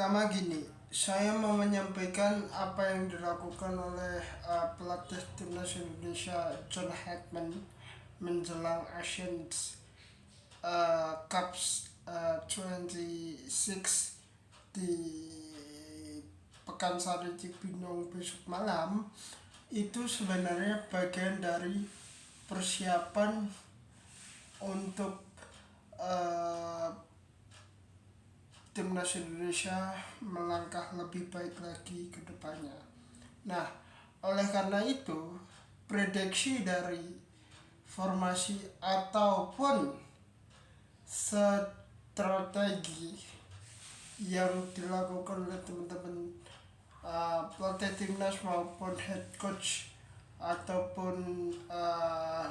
Pertama gini, saya mau menyampaikan apa yang dilakukan oleh pelatih timnas Indonesia John Hackman menjelang Asian Cups 26 di Pekansari Cibinong besok malam. Itu sebenarnya bagian dari persiapan untuk eh, timnas Indonesia melangkah lebih baik lagi ke depannya. Nah, oleh karena itu, prediksi dari formasi ataupun strategi yang dilakukan oleh teman-teman pelatih timnas maupun head coach ataupun uh,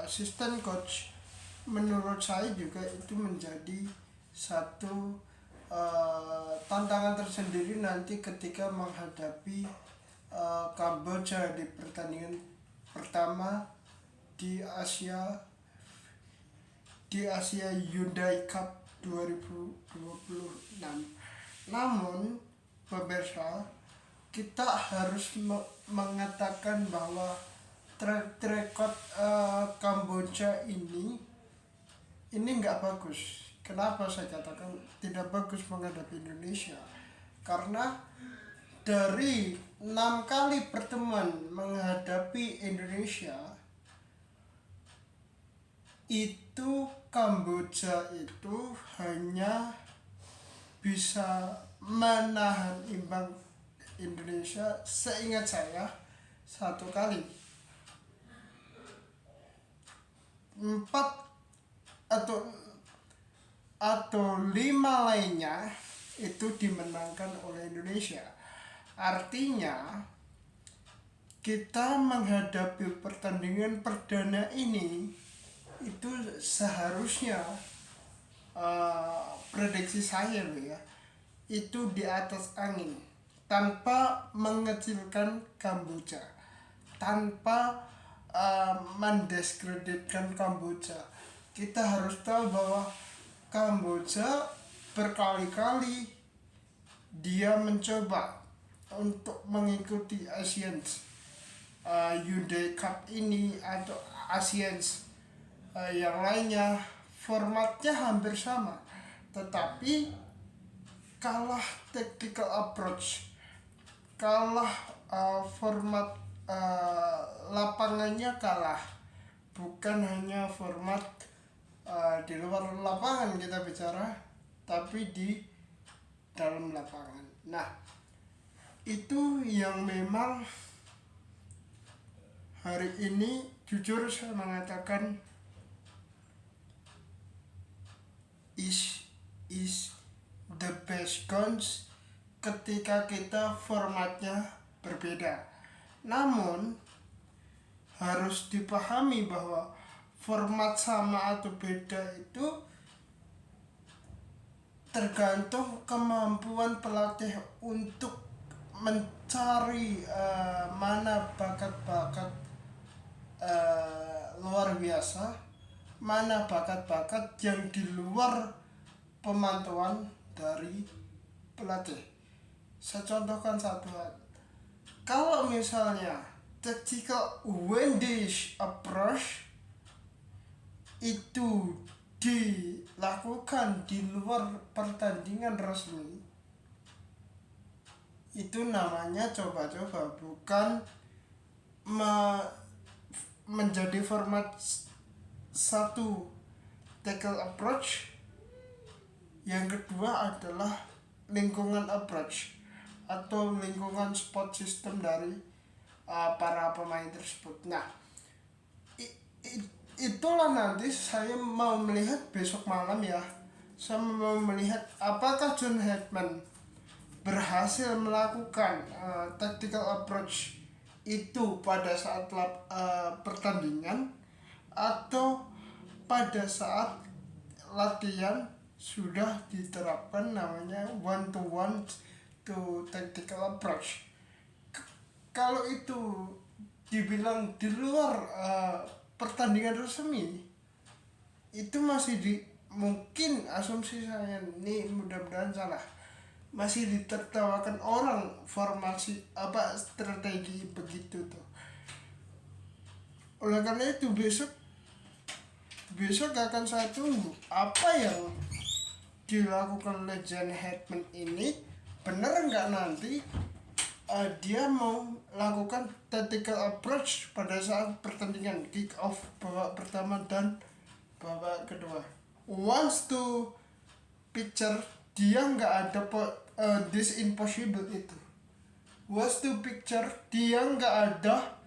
asisten coach, menurut saya juga itu menjadi satu tantangan tersendiri nanti ketika menghadapi Kamboja di pertandingan pertama di Asia Hyundai Cup 2026. Namun pemirsa, kita harus mengatakan bahwa track record Kamboja ini nggak bagus. Kenapa saya katakan tidak bagus menghadapi Indonesia? Karena dari 6 kali pertemuan menghadapi Indonesia, itu Kamboja itu hanya bisa menahan imbang Indonesia, seingat saya, 1 kali. 4 atau 5 lainnya itu dimenangkan oleh Indonesia. Artinya kita menghadapi pertandingan perdana ini itu seharusnya prediksi saya ya, itu di atas angin, tanpa mengecilkan Kamboja, tanpa mendiskreditkan Kamboja. Kita harus tahu bahwa Kamboja berkali-kali dia mencoba untuk mengikuti Asian Hyundai Cup ini atau Asian yang lainnya. Formatnya hampir sama, tetapi kalah tactical approach, kalah format lapangannya kalah, bukan hanya format di luar lapangan kita bicara, tapi di dalam lapangan. Nah, itu yang memang hari ini jujur saya mengatakan is the best guns ketika kita formatnya berbeda. Namun harus dipahami bahwa format sama atau beda itu tergantung kemampuan pelatih untuk mencari mana bakat-bakat luar biasa, mana bakat-bakat yang di luar pemantauan dari pelatih. Saya contohkan satu hal. Kalau misalnya tactical Wendy's approach itu dilakukan di luar pertandingan resmi, itu namanya coba-coba, bukan menjadi format satu tackle approach. Yang kedua adalah lingkungan approach atau lingkungan spot system dari para pemain tersebut. Nah, itulah nanti saya mau melihat besok malam ya. Saya mau melihat apakah John Hackman berhasil melakukan tactical approach itu pada saat pertandingan, atau pada saat latihan sudah diterapkan namanya one to tactical approach. Kalau itu dibilang di luar pertandingan resmi, itu mungkin asumsi saya ini, mudah-mudahan salah, masih ditertawakan orang formasi apa strategi begitu tuh. Oleh karena itu besok besok akan saya tunggu apa yang dilakukan oleh John Hetman ini, bener nggak nanti dia mau lakukan tactical approach pada saat pertandingan kick off babak pertama dan babak kedua. Once to picture, dia nggak ada this impossible itu. Once to picture, dia nggak ada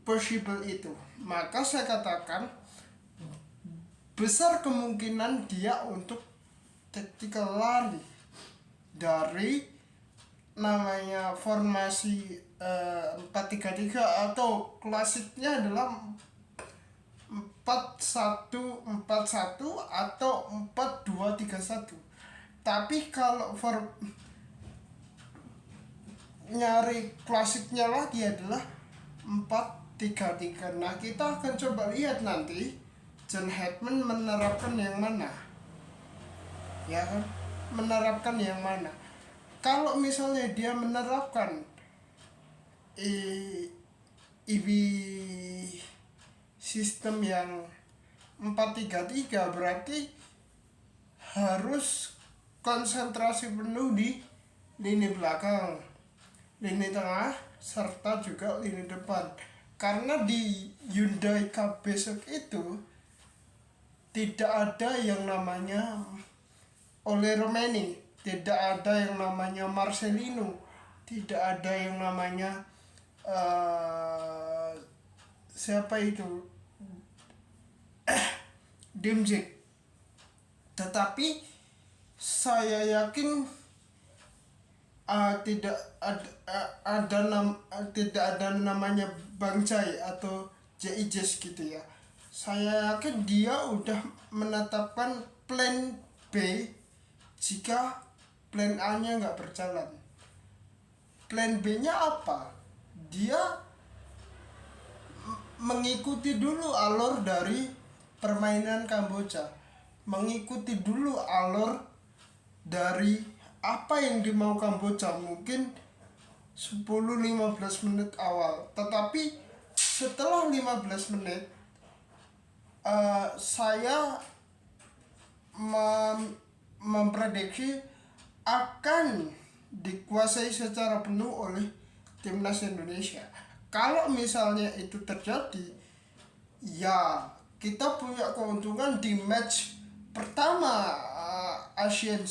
possible itu. Maka saya katakan besar kemungkinan dia untuk tactical lari dari namanya formasi 4-3-3 atau klasiknya adalah 4-1-4-1 atau 4-2-3-1. Tapi kalau nyari klasiknya lagi adalah 4-3-3. Nah, kita akan coba lihat nanti John Hetman menerapkan yang mana, ya kan? Menerapkan yang mana. Kalau misalnya dia menerapkan IB sistem yang 4-3-3, berarti harus konsentrasi penuh di lini belakang, lini tengah, serta juga lini depan. Karena di Hyundai Cup besok itu tidak ada yang namanya Ole Romeni, tidak ada yang namanya Marcelino, tidak ada yang namanya siapa itu Dimzik. Tetapi saya yakin tidak ada namanya Bang Jai atau Jais gitu ya. Saya yakin dia udah menetapkan plan B jika plan A nya nggak berjalan. Plan B nya apa? Dia mengikuti dulu alur dari permainan Kamboja, mengikuti dulu alur dari apa yang dimau Kamboja, mungkin 10-15 menit awal. Tetapi setelah 15 menit saya memprediksi akan dikuasai secara penuh oleh timnas Indonesia. Kalau misalnya itu terjadi, ya kita punya keuntungan di match pertama Asian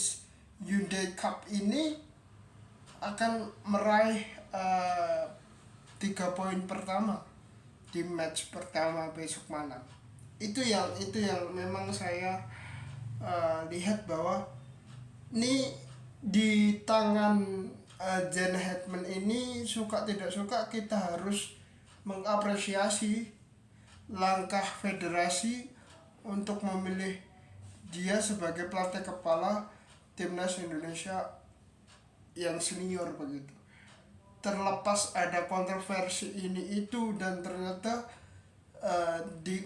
Hyundai Cup ini akan meraih 3 poin pertama di match pertama besok malam. Itu yang memang saya lihat bahwa ini di tangan John Hetman ini, suka tidak suka kita harus mengapresiasi langkah federasi untuk memilih dia sebagai pelatih kepala timnas Indonesia yang senior begitu. Terlepas ada kontroversi ini itu, dan ternyata di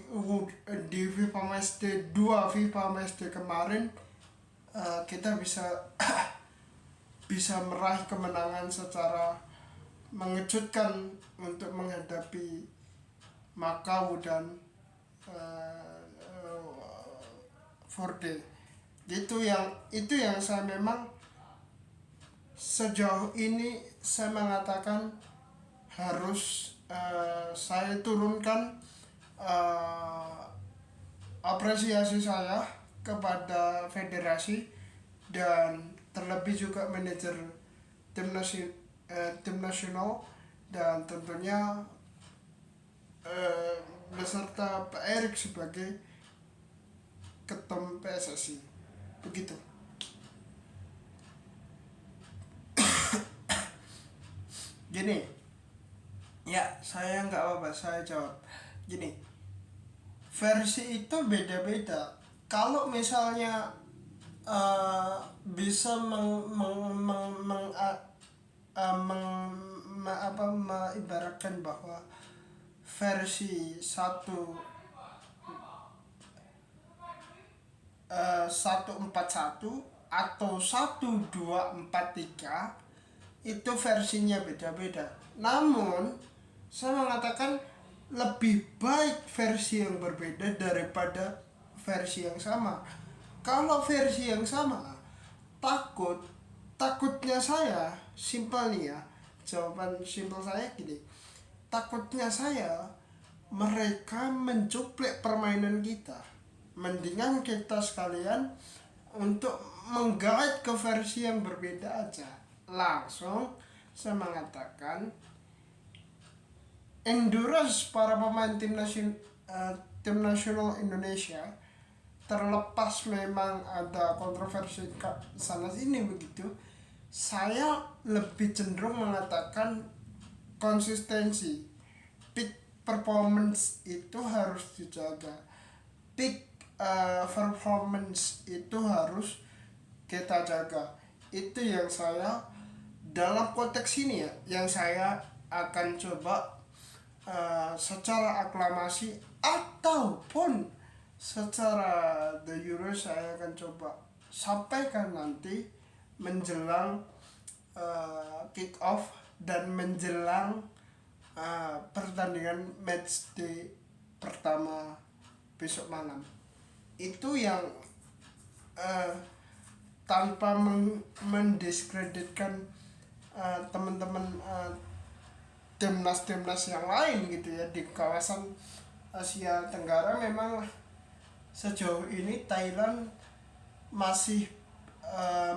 FIFA Matchday 2 FIFA Matchday kemarin kita bisa meraih kemenangan secara mengejutkan untuk menghadapi Macau dan Forde. Itu yang saya memang sejauh ini saya mengatakan harus saya turunkan apresiasi saya kepada federasi dan terlebih juga manajer tim nasional, dan tentunya beserta Pak Erik sebagai ketum PSSI begitu. Gini ya, saya nggak apa-apa, saya jawab gini, versi itu beda-beda. Kalau misalnya bisa mengibaratkan bahwa versi satu 141 atau 1243 itu versinya beda-beda. Namun saya mengatakan lebih baik versi yang berbeda daripada versi yang sama. Kalau versi yang sama, takutnya saya simpel nih ya. Jawaban simpel saya gini. Takutnya saya mereka mencuplek permainan kita. Mendingan kita sekalian untuk menggait ke versi yang berbeda aja. Langsung saya mengatakan endurance para pemain tim nasional Indonesia, terlepas memang ada kontroversi sana sini begitu, saya lebih cenderung mengatakan konsistensi. Peak performance itu harus dijaga. Peak performance itu harus kita jaga. Itu yang saya dalam konteks ini ya, yang saya akan coba secara aklamasi ataupun secara the Euro saya akan coba sampaikan nanti menjelang kick off dan menjelang pertandingan match day pertama besok malam. Itu yang tanpa mendiskreditkan teman-teman timnas yang lain gitu ya di kawasan Asia Tenggara. Memang sejauh ini Thailand masih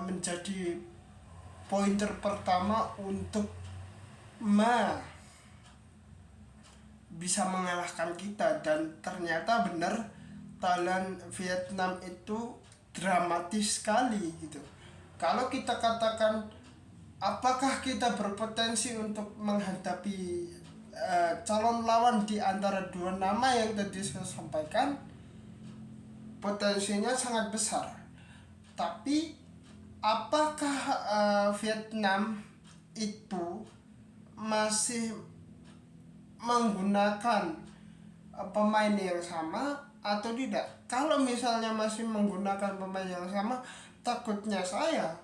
menjadi pointer pertama untuk bisa mengalahkan kita, dan ternyata benar Thailand Vietnam itu dramatis sekali gitu. Kalau kita katakan apakah kita berpotensi untuk menghadapi calon lawan di antara dua nama yang tadi saya sampaikan, potensinya sangat besar. Tapi apakah Vietnam itu masih menggunakan pemain yang sama atau tidak? Kalau misalnya masih menggunakan pemain yang sama, takutnya saya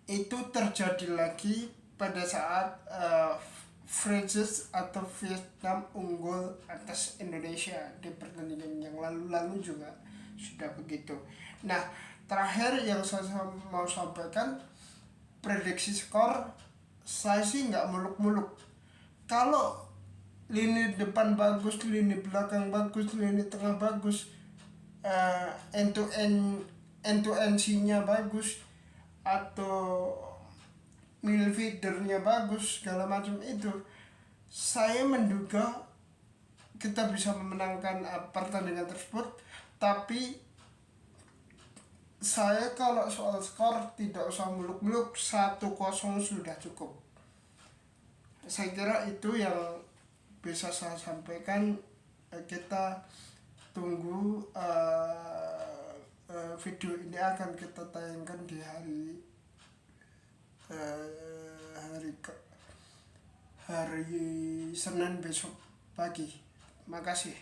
itu terjadi lagi pada saat Francis atau Vietnam unggul atas Indonesia di pertandingan yang lalu juga sudah begitu. Nah, terakhir yang saya mau sampaikan, prediksi skor saya sih nggak muluk-muluk. Kalau lini depan bagus, lini belakang bagus, lini tengah bagus, end to end-nya bagus, atau midfieldernya bagus, segala macam itu, saya menduga kita bisa memenangkan pertandingan tersebut. Tapi saya kalau soal skor tidak usah muluk-muluk, 1-0 sudah cukup. Saya kira itu yang bisa saya sampaikan. Kita tunggu video ini akan kita tayangkan di hari Senin besok pagi. Makasih.